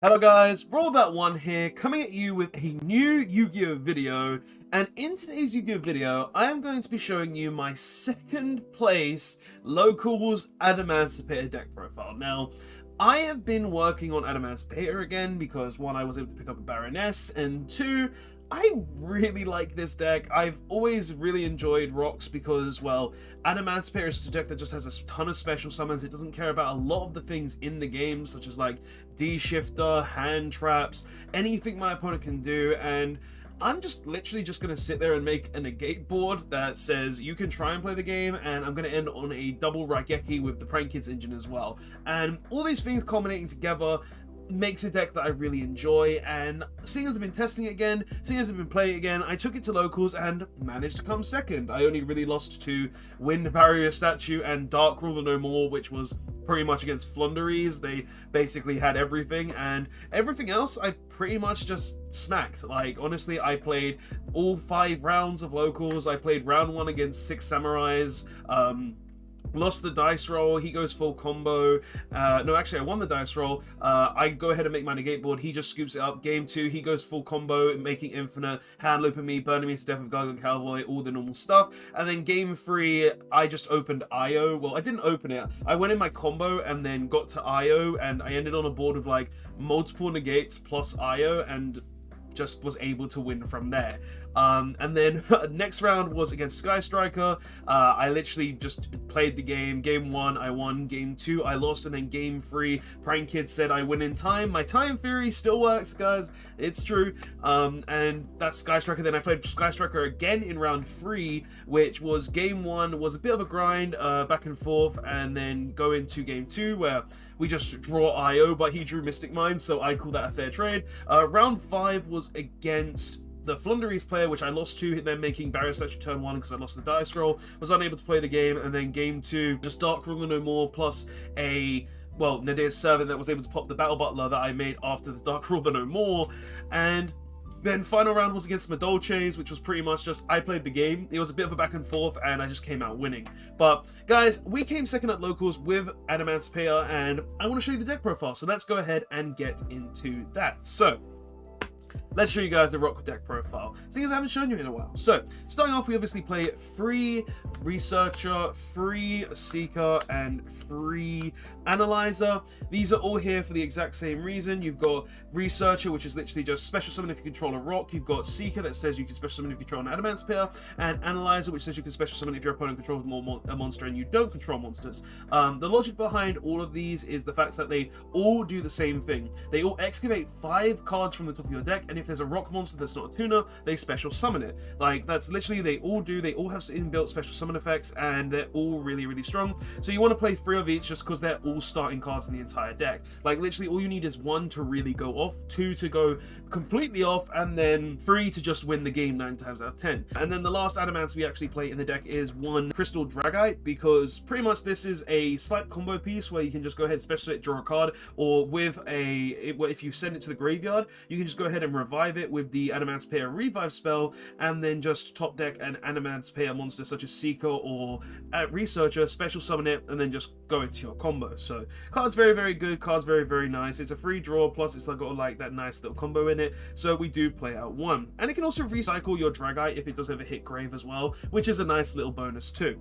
Hello guys, Brawl1 here, coming at you with a new Yu-Gi-Oh video, and in today's Yu-Gi-Oh video, I am going to be showing you my second place Locals Adamancipator deck profile. Now, I have been working on Adamancipator again because one, I was able to pick up a Baroness, and two, I really like this deck. I've always really enjoyed Rocks because, well, Adamancipator is a deck that just has a ton of special summons. It doesn't care about a lot of the things in the game, such as like D-Shifter, hand traps, anything my opponent can do, and I'm just literally just going to sit there and make a negate board that says you can try and play the game, and I'm going to end on a double Raigeki with the Prank Kids engine as well. And all these things culminating together makes a deck that I really enjoy, and seeing as I've been testing it again, seeing as I've been playing it again, I took it to locals and managed to come second. I only really lost to Wind Barrier Statue and Dark Ruler No More, which was pretty much against Flunderies. They basically had everything, and everything else I pretty much just smacked. Like, honestly, I played all 5 rounds of locals. I played round 1 against 6 Samurais, lost the dice roll, he goes full combo. No, actually, I won the dice roll. I go ahead and make my negate board, he just scoops it up. Game 2, he goes full combo, making infinite, hand looping me, burning me to death with Gargoyle Cowboy, all the normal stuff. And then game 3, I just opened IO. Well, I didn't open it. I went in my combo and then got to IO, and I ended on a board of like multiple negates plus IO, and just was able to win from there. And then next round was against Sky Striker. I literally just played the game. Game 1, I won. Game 2, I lost. And then game 3, Prank Kids said I win in time. My time theory still works, guys. It's true. And that's Sky Striker. Then I played Sky Striker again in round 3, which was game 1 was a bit of a grind, back and forth, and then go into game 2 where we just draw IO, but he drew Mystic Mind, so I call that a fair trade. Round 5 was against the Flunderies player, which I lost to, then making Barrier Statue turn 1 because I lost the dice roll, was unable to play the game, and then game 2, just Dark Ruler No More, plus a, well, Nadir's Servant that was able to pop the Battle Butler that I made after the Dark Ruler No More, and then final round was against Madolches, which was pretty much just I played the game. It was a bit of a back and forth, and I just came out winning. But guys, we came second at locals with Adamancipator, and I want to show you the deck profile. So let's go ahead and get into that. So let's show you guys the Rock deck profile, seeing as I haven't shown you in a while. So, starting off, we obviously play free Researcher, free Seeker, and free Analyzer. These are all here for the exact same reason. You've got Researcher, which is literally just special summon if you control a rock. You've got Seeker that says you can special summon if you control an Adamancipator, and Analyzer, which says you can special summon if your opponent controls a monster and you don't control monsters. The logic behind all of these is the fact that they all do the same thing. They all excavate 5 cards from the top of your deck, and if there's a rock monster that's not a tuner, they special summon it. Like, that's literally, they all have inbuilt special summon effects, and they're all really, really strong. So you want to play 3 of each just because they're all starting cards in the entire deck. Like, literally all you need is 1 to really go off, 2 to go completely off, and then 3 to just win the game 9 times out of 10. And then the last Adamance we actually play in the deck is 1 Crystal Dragite, because pretty much this is a slight combo piece where you can just go ahead and special it, draw a card, or with if you send it to the graveyard, you can just go ahead and revive it with the Adamancipator revive spell, and then just top deck an Adamancipator monster such as Seeker or Researcher, special summon it, and then just go into your combo. So card's very, very good, card's very, very nice. It's a free draw, plus it's like got like that nice little combo in it, so we do play out 1. And it can also recycle your Dragite if it does ever hit grave as well, which is a nice little bonus too.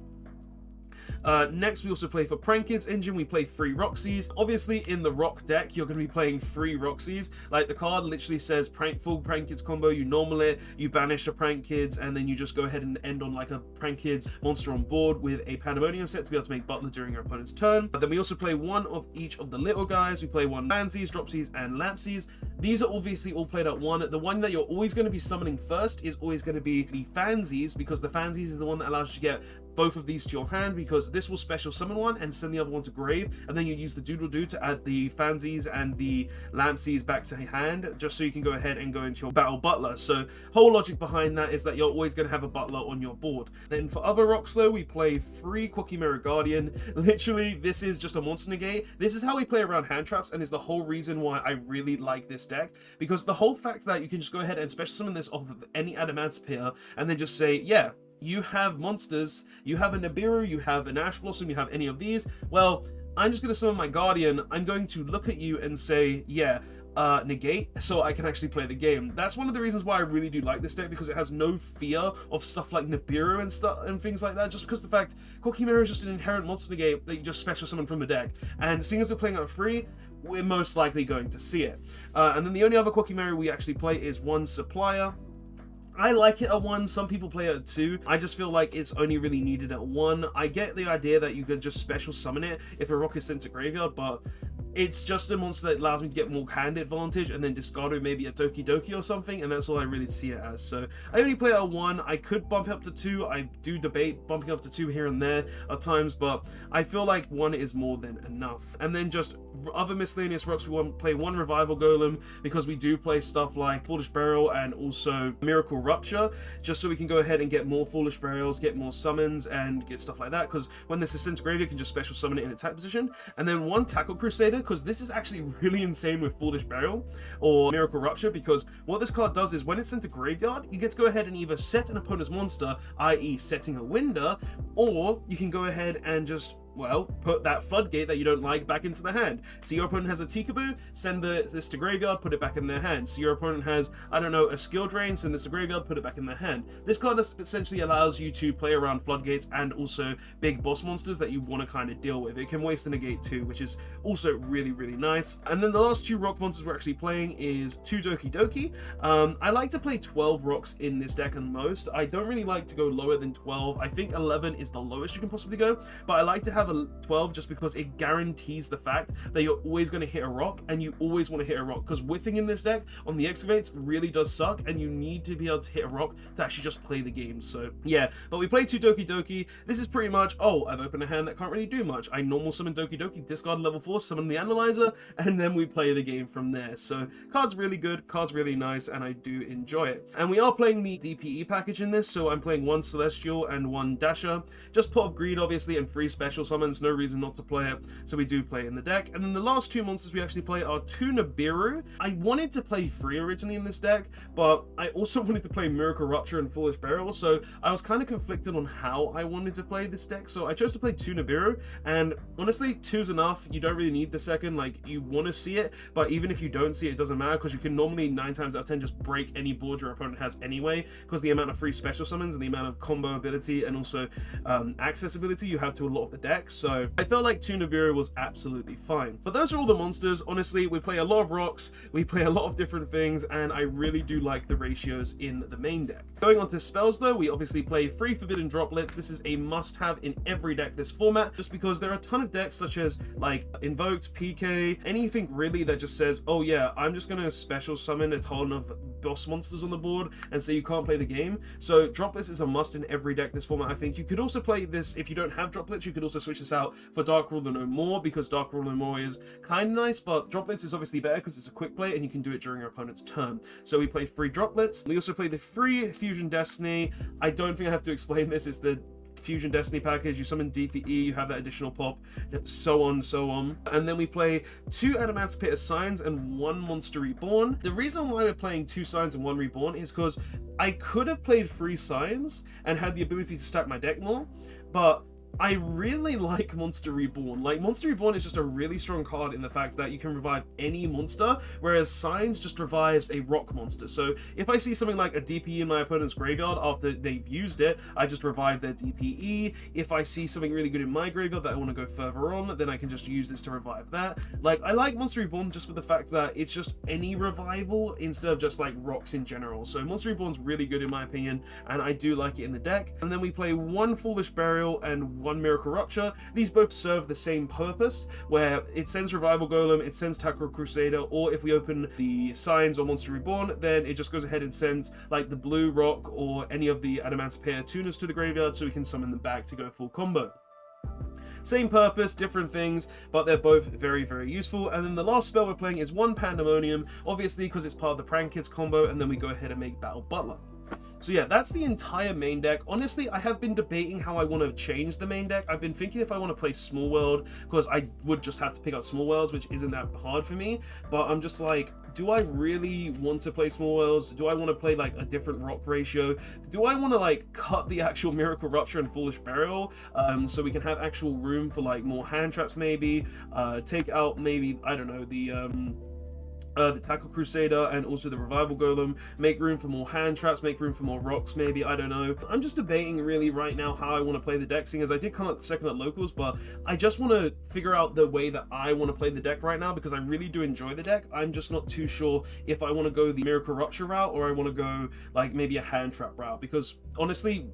Next, we also play for Prank Kids engine. We play 3 Roxies. Obviously, in the Rock deck, you're going to be playing 3 Roxies. Like, the card literally says full Prank Kids combo. You normal it, you banish a Prank Kids, and then you just go ahead and end on like a Prank Kids monster on board with a Pandemonium set to be able to make Butler during your opponent's turn. But then we also play 1 of each of the little guys. We play 1 Fansies, Dropsies, and Lapsies. These are obviously all played at 1. The one that you're always going to be summoning first is always going to be the Fansies, because the Fansies is the one that allows you to get both of these to your hand, because this will special summon one and send the other one to grave, and then you use the doodle-doo to add the Fansies and the Lampsies back to hand, just so you can go ahead and go into your battle butler. So whole logic behind that is that you're always going to have a butler on your board. Then for other rocks though, we play 3 Quirky Mirror Guardian. Literally, this is just a monster negate. This is how we play around hand traps, and is the whole reason why I really like this deck, because the whole fact that you can just go ahead and special summon this off of any Adamancipator and then just say, yeah, you have monsters, you have a Nibiru, you have an Ash Blossom, you have any of these, well, I'm just going to summon my Guardian. I'm going to look at you and say, yeah, negate, so I can actually play the game. That's one of the reasons why I really do like this deck, because it has no fear of stuff like Nibiru and stuff and things like that, just because the fact Kokimera is just an inherent monster negate that you just special summon from the deck, and seeing as we're playing out free, we're most likely going to see it. And then the only other Kokimera we actually play is one Supplier. I like it at 1, some people play it at 2. I just feel like it's only really needed at 1. I get the idea that you can just special summon it if a rock is sent to graveyard, but it's just a monster that allows me to get more hand advantage and then discard it maybe a Doki Doki or something, and that's all I really see it as. So I only play it at 1. I could bump it up to 2. I do debate bumping up to 2 here and there at times, but I feel like 1 is more than enough. And then just other miscellaneous rocks, we want to play 1 Revival Golem, because we do play stuff like Foolish Burial and also Miracle Rupture, just so we can go ahead and get more Foolish Burials, get more summons, and get stuff like that, because when this is sent to graveyard, you can just special summon it in attack position. And then 1 Tackle Crusader, because this is actually really insane with Foolish Burial or Miracle Rupture, because what this card does is when it's sent to graveyard, you get to go ahead and either set an opponent's monster, i.e. setting a Winder, or you can go ahead and just, well, put that Floodgate that you don't like back into the hand. So your opponent has a Tikaboo, send this to graveyard, put it back in their hand. So your opponent has, I don't know, a Skill Drain, send this to graveyard, put it back in their hand. This card essentially allows you to play around Floodgates and also big boss monsters that you want to kind of deal with. It can waste a negate too, which is also really, really nice. And then the last 2 rock monsters we're actually playing is 2 Doki Doki. I like to play 12 rocks in this deck and most. I don't really like to go lower than 12. I think 11 is the lowest you can possibly go, but I like to have a 12 just because it guarantees the fact that you're always going to hit a rock, and you always want to hit a rock, because whiffing in this deck on the excavates really does suck, and you need to be able to hit a rock to actually just play the game. So yeah, but we play 2 Doki Doki. This is pretty much, oh, I've opened a hand that can't really do much. I normal summon Doki Doki, discard level 4, summon the Analyzer, and then we play the game from there. So card's really good, card's really nice, and I do enjoy it. And we are playing the DPE package in this, so I'm playing 1 Celestial and 1 Dasher. Just Pot of Greed obviously, and 3 special summons, no reason not to play it, so we do play it in the deck. And then the last 2 monsters we actually play are 2 Nibiru. I wanted to play 3 originally in this deck, but I also wanted to play Miracle Rupture and Foolish Burial, so I was kind of conflicted on how I wanted to play this deck, so I chose to play 2 Nibiru, and honestly, 2's enough. You don't really need the second, like, you want to see it, but even if you don't see it, it doesn't matter, because you can normally 9 times out of 10 just break any board your opponent has anyway, because the amount of free special summons and the amount of combo ability and also accessibility you have to a lot of the deck. So I felt like 2 Nibiru was absolutely fine. But those are all the monsters. Honestly, we play a lot of rocks, we play a lot of different things, and I really do like the ratios in the main deck. Going on to spells though, we obviously play 3 Forbidden Droplets. This is a must-have in every deck this format, just because there are a ton of decks such as like Invoked, PK, anything really that just says, oh yeah, I'm just gonna special summon a ton of boss monsters on the board and say you can't play the game. So Droplets is a must in every deck this format. I think you could also play this, if you don't have Droplets, you could also switch this out for Dark Rule No More, because Dark Rule No More is kind of nice, but Droplets is obviously better because it's a quick play and you can do it during your opponent's turn. So we play 3 Droplets. We also play the 3 Fusion Destiny. I don't think I have to explain this. It's the Fusion Destiny package. You summon DPE, you have that additional pop, so on, so on. And then we play 2 Adamancipator Signs and 1 Monster Reborn. The reason why we're playing 2 Signs and 1 Reborn is because I could have played 3 Signs and had the ability to stack my deck more, but I really like Monster Reborn. Like, Monster Reborn is just a really strong card in the fact that you can revive any monster, whereas Signs just revives a rock monster. So if I see something like a DPE in my opponent's graveyard after they've used it, I just revive their DPE. If I see something really good in my graveyard that I want to go further on, then I can just use this to revive that. Like, I like Monster Reborn just for the fact that it's just any revival instead of just like rocks in general. So Monster Reborn's really good in my opinion, and I do like it in the deck. And then we play 1 Foolish Burial and 1 Miracle Rupture. These both serve the same purpose, where it sends Revival Golem, it sends Tackle Crusader, or if we open the Signs or Monster Reborn, then it just goes ahead and sends like the blue rock or any of the Adamancipator tuners to the graveyard, so we can summon them back to go full combo. Same purpose, different things, but they're both very, very useful. And then the last spell we're playing is 1 Pandemonium, obviously because it's part of the Prank Kids combo, and then we go ahead and make Battle Butler. So yeah, that's the entire main deck. Honestly, I have been debating how I want to change the main deck. I've been thinking if I want to play Small World, because I would just have to pick up Small Worlds, which isn't that hard for me. But I'm just like, do I really want to play Small Worlds? Do I want to play like a different rock ratio? Do I want to like cut the actual Miracle Rupture and Foolish Burial so we can have actual room for like more hand traps maybe? Take out maybe, I don't know, the the Tackle Crusader, and also the Revival Golem. Make room for more hand traps, make room for more rocks, maybe, I don't know. I'm just debating really right now how I want to play the deck, seeing as I did come up second at locals, but I just want to figure out the way that I want to play the deck right now, because I really do enjoy the deck. I'm just not too sure if I want to go the Miracle Rupture route, or I want to go like maybe a hand trap route, because honestly,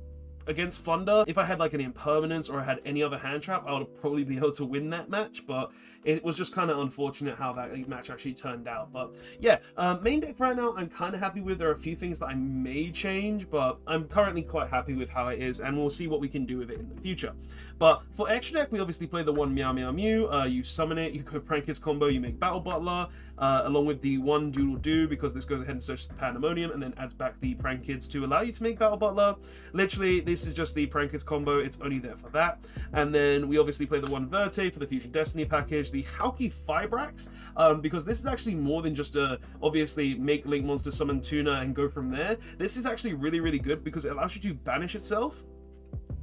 against Thunder, if I had like an Impermanence or I had any other hand trap, I would probably be able to win that match, but it was just kind of unfortunate how that match actually turned out. But yeah, main deck right now I'm kind of happy with. There are a few things that I may change, but I'm currently quite happy with how it is, and we'll see what we can do with it in the future. But for extra deck, we obviously play the one Meow Meow Mew. You summon it, you go Prank Kids combo, you make Battle Butler, along with the one Doodle Doo, because this goes ahead and searches the Pandemonium and then adds back the Prank Kids to allow you to make Battle Butler. Literally, this is just the Prank Kids combo, it's only there for that. And then we obviously play the one Verte for the Fusion Destiny package, the Hauki Fibrax, because this is actually more than just a, obviously, make Link Monster, summon Tuna, and go from there. This is actually really, really good because it allows you to banish itself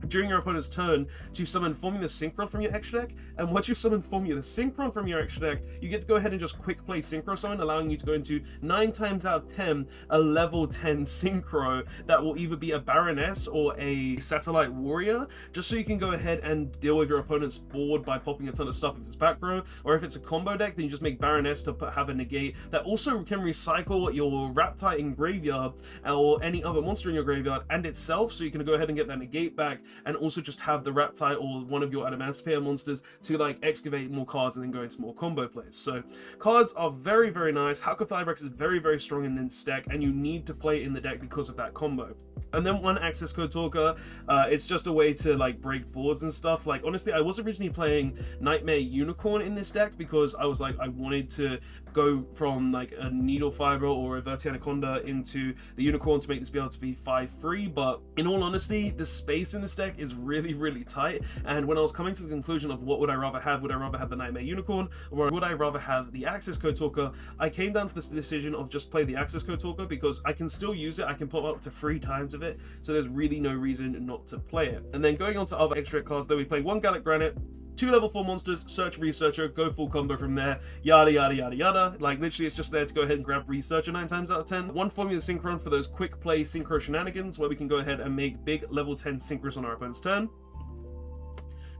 during your opponent's turn to summon Formula Synchron from your extra deck, and once you summon Formula Synchron from your extra deck, you get to go ahead and just quick play Synchro Summon, allowing you to go into 9 times out of 10 a level 10 Synchro that will either be a Baroness or a Satellite Warrior, just so you can go ahead and deal with your opponent's board by popping a ton of stuff if it's back row, or if it's a combo deck, then you just make Baroness to have a negate that also can recycle your Raptite in graveyard or any other monster in your graveyard and itself, so you can go ahead and get that negate back, and also just have the Raptite or one of your Adamancipator monsters to like excavate more cards and then go into more combo plays. So cards are very, very nice. Hauki Fibrax is very, very strong in this deck, and you need to play it in the deck because of that combo. And then one access code talker, it's just a way to like break boards and stuff. Like honestly, I was originally playing Nightmare Unicorn in this deck because I was like, I wanted to go from like a Needle Fiber or a Verte Anaconda into the Unicorn to make this be able to be 5/3, but in all honesty, the space in this deck is really, really tight. And when I was coming to the conclusion of what would I rather have the Nightmare Unicorn, or would I rather have the access code talker, I came down to this decision of just play the access code talker because I can still use it. I can pop up to 3 times of it, so there's really no reason not to play it. And then going on to other extra cards, though, we play 1 Gallic Granite, 2 level 4 monsters, search Researcher, go full combo from there, yada yada yada yada. Like literally it's just there to go ahead and grab Researcher 9 times out of 10. 1 Formula Synchron for those quick play synchro shenanigans where we can go ahead and make big level 10 synchros on our opponent's turn.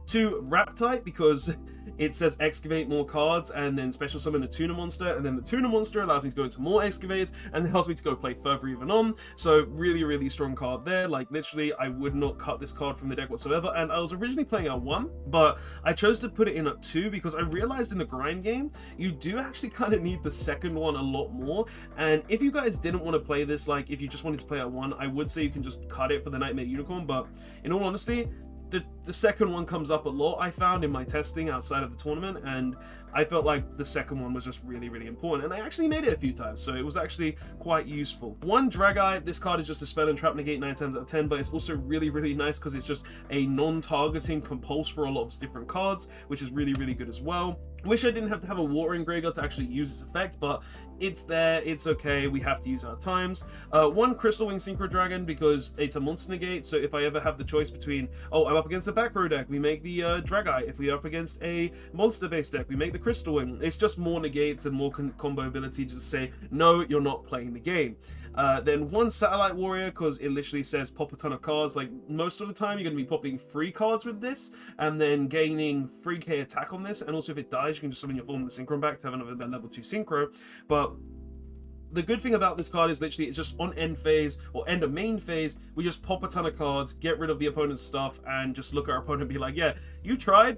2 Raptite, because it says excavate more cards and then special summon a Tuna monster, and then the Tuna monster allows me to go into more excavators and then allows me to go play further even on. So really, really strong card there. Like literally I would not cut this card from the deck whatsoever, and I was originally playing at 1, but I chose to put it in at 2 because I realized in the grind game you do actually kind of need the second one a lot more. And if you guys didn't want to play this, like if you just wanted to play at 1, I would say you can just cut it for the Nightmare Unicorn, but in all honesty, the second one comes up a lot, I found, in my testing outside of the tournament, and I felt like the second one was just really, really important, and I actually made it a few times, so it was actually quite useful. 1 Drageye, this card is just a spell and trap negate 9 times out of 10, but it's also really, really nice because it's just a non-targeting compulse for a lot of different cards, which is really, really good as well. Wish I didn't have to have a water in graveyard to actually use this effect, but it's there, it's okay, we have to use our times. 1 Crystal Wing Synchro Dragon because it's a monster negate, so if I ever have the choice between, oh, I'm up against a back row deck, we make the Drageye. If we're up against a monster-based deck, we make the Crystal Wing. It's just more negates and more combo ability to just say, no, you're not playing the game. Then 1 Satellite Warrior because it literally says pop a ton of cards. Like most of the time you're going to be popping 3 cards with this and then gaining 3k attack on this, and also if it dies you can just summon your form of the Synchron back to have another level 2 Synchro. But the good thing about this card is literally it's just on end phase or end of main phase, we just pop a ton of cards, get rid of the opponent's stuff, and just look at our opponent and be like, yeah, you tried,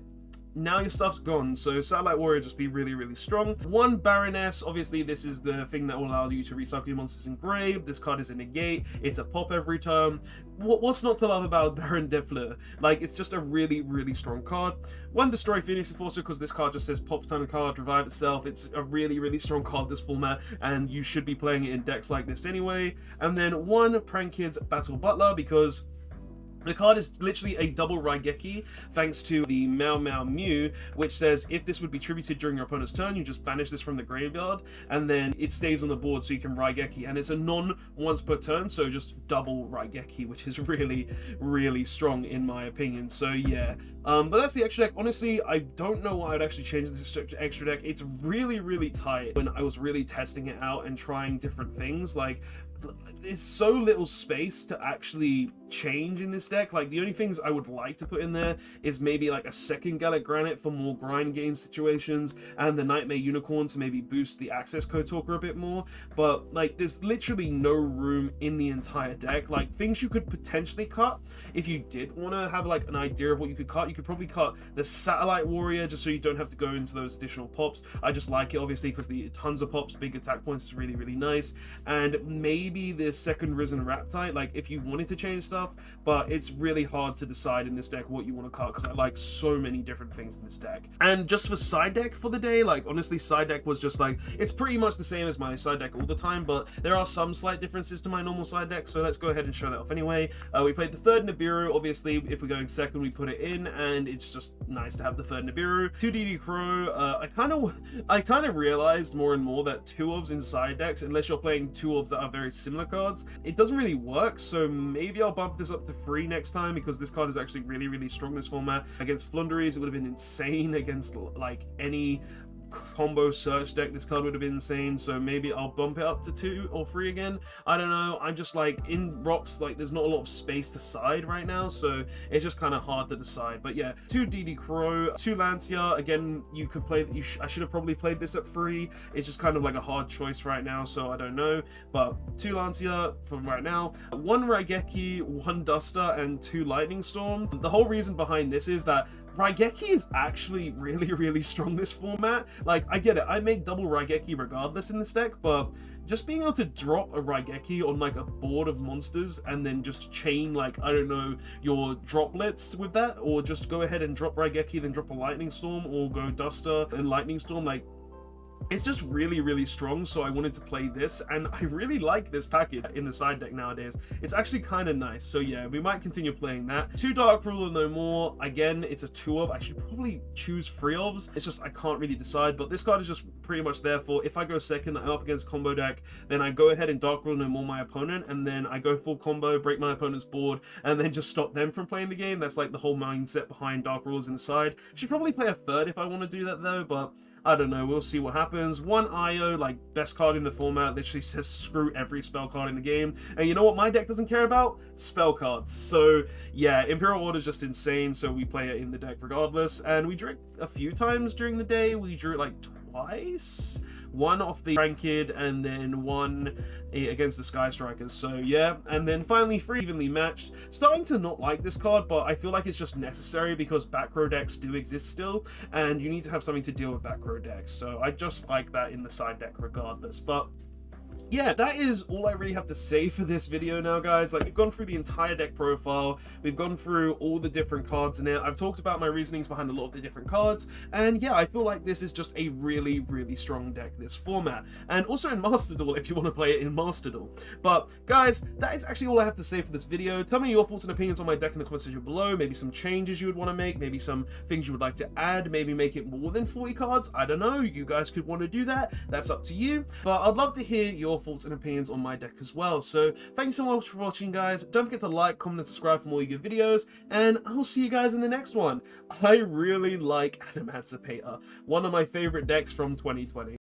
now your stuff's gone. So Satellite Warrior just be really, really strong. 1 Baroness, obviously this is the thing that will allow you to recycle your monsters in grave. This card is a negate, it's a pop every turn. What's not to love about Baron Defleur? Like, it's just a really, really strong card. 1 Destroy Phoenix Enforcer because this card just says pop a ton of card, revive itself. It's a really, really strong card this format, and you should be playing it in decks like this anyway. And then 1 Prank Kids Battle Butler because The card is literally a double Raigeki, thanks to the Mao Mao Mew, which says if this would be tributed during your opponent's turn, you just banish this from the graveyard, and then it stays on the board so you can Raigeki, and it's a non-once per turn, so just double Raigeki, which is really, really strong in my opinion. So yeah, but that's the extra deck. Honestly, I don't know why I'd actually change this extra deck. It's really, really tight when I was really testing it out and trying different things. Like, there's so little space to actually change in this deck. Like, the only things I would like to put in there is maybe like a second Gallic Granite for more grind game situations, and the Nightmare Unicorn to maybe boost the access code talker a bit more. But like, there's literally no room in the entire deck. Like, things you could potentially cut if you did want to have like an idea of what you could cut. You could probably cut the Satellite Warrior just so you don't have to go into those additional pops. I just like it obviously because the tons of pops, big attack points is really, really nice. And maybe the second Risen Raptite, like if you wanted to change stuff, but it's really hard to decide in this deck what you want to cut because I like so many different things in this deck. And just for side deck for the day, like honestly, side deck was just like, it's pretty much the same as my side deck all the time, but there are some slight differences to my normal side deck, so let's go ahead and show that off anyway. We played the third Nibiru. Obviously, if we're going second, we put it in, and it's just nice to have the third Nibiru. 2 DD Crow. I kind of realized more and more that 2-ofs in side decks, unless you're playing 2-ofs that are very similar cards, it doesn't really work. So maybe I'll bump this up to 3 next time, because this card is actually really, really strong this format. Against Flunderies, it would have been insane. Against like any combo search deck, this card would have been insane. So maybe I'll bump it up to 2 or 3 again. I don't know. I'm just like, in rocks, like there's not a lot of space to side right now, so it's just kind of hard to decide. But yeah, 2 DD Crow, 2 Lancia. Again, you could play, I should have probably played this at 3. It's just kind of like a hard choice right now, so I don't know. But 2 Lancia from right now, 1 Raigeki, 1 Duster, and 2 Lightning Storm. The whole reason behind this is that Raigeki is actually really, really strong this format. Like, I get it, I make double Raigeki regardless in this deck, but just being able to drop a Raigeki on like a board of monsters and then just chain, like, I don't know, your droplets with that, or just go ahead and drop Raigeki, then drop a Lightning Storm, or go Duster and Lightning Storm, like, it's just really, really strong. So I wanted to play this, and I really like this package in the side deck nowadays. It's actually kind of nice. So yeah, we might continue playing that. 2 Dark Ruler No More. Again, it's a 2-of. I should probably choose 3-ofs. It's just I can't really decide, but this card is just pretty much there for if I go second, I'm up against combo deck, then I go ahead and Dark Ruler No More my opponent, and then I go full combo, break my opponent's board, and then just stop them from playing the game. That's like the whole mindset behind Dark Rulers inside. Should probably play a third if I want to do that though, but I don't know, we'll see what happens. 1 IO, like, best card in the format, literally says screw every spell card in the game. And you know what my deck doesn't care about? Spell cards. So, yeah, Imperial Order is just insane, so we play it in the deck regardless. And we drew it a few times during the day. We drew it, like, twice? 1 off the Rankid, and then 1 against the Sky Strikers. So yeah, and then finally 3 evenly matched. Starting to not like this card, but I feel like it's just necessary because back row decks do exist still, and you need to have something to deal with back row decks. So I just like that in the side deck regardless. But yeah, that is all I really have to say for this video now, guys. Like, we've gone through the entire deck profile, we've gone through all the different cards in it, I've talked about my reasonings behind a lot of the different cards, and yeah, I feel like this is just a really, really strong deck, this format. And also in Master Duel, if you want to play it in Master Duel. But guys, that is actually all I have to say for this video. Tell me your thoughts and opinions on my deck in the comments section below. Maybe some changes you would want to make, maybe some things you would like to add, maybe make it more than 40 cards. I don't know, you guys could want to do that, that's up to you. But I'd love to hear your thoughts and opinions on my deck as well. So thank you so much for watching, guys. Don't forget to like, comment, and subscribe for more good videos, and I'll see you guys in the next one. I really like Adamancipator, one of my favorite decks from 2020.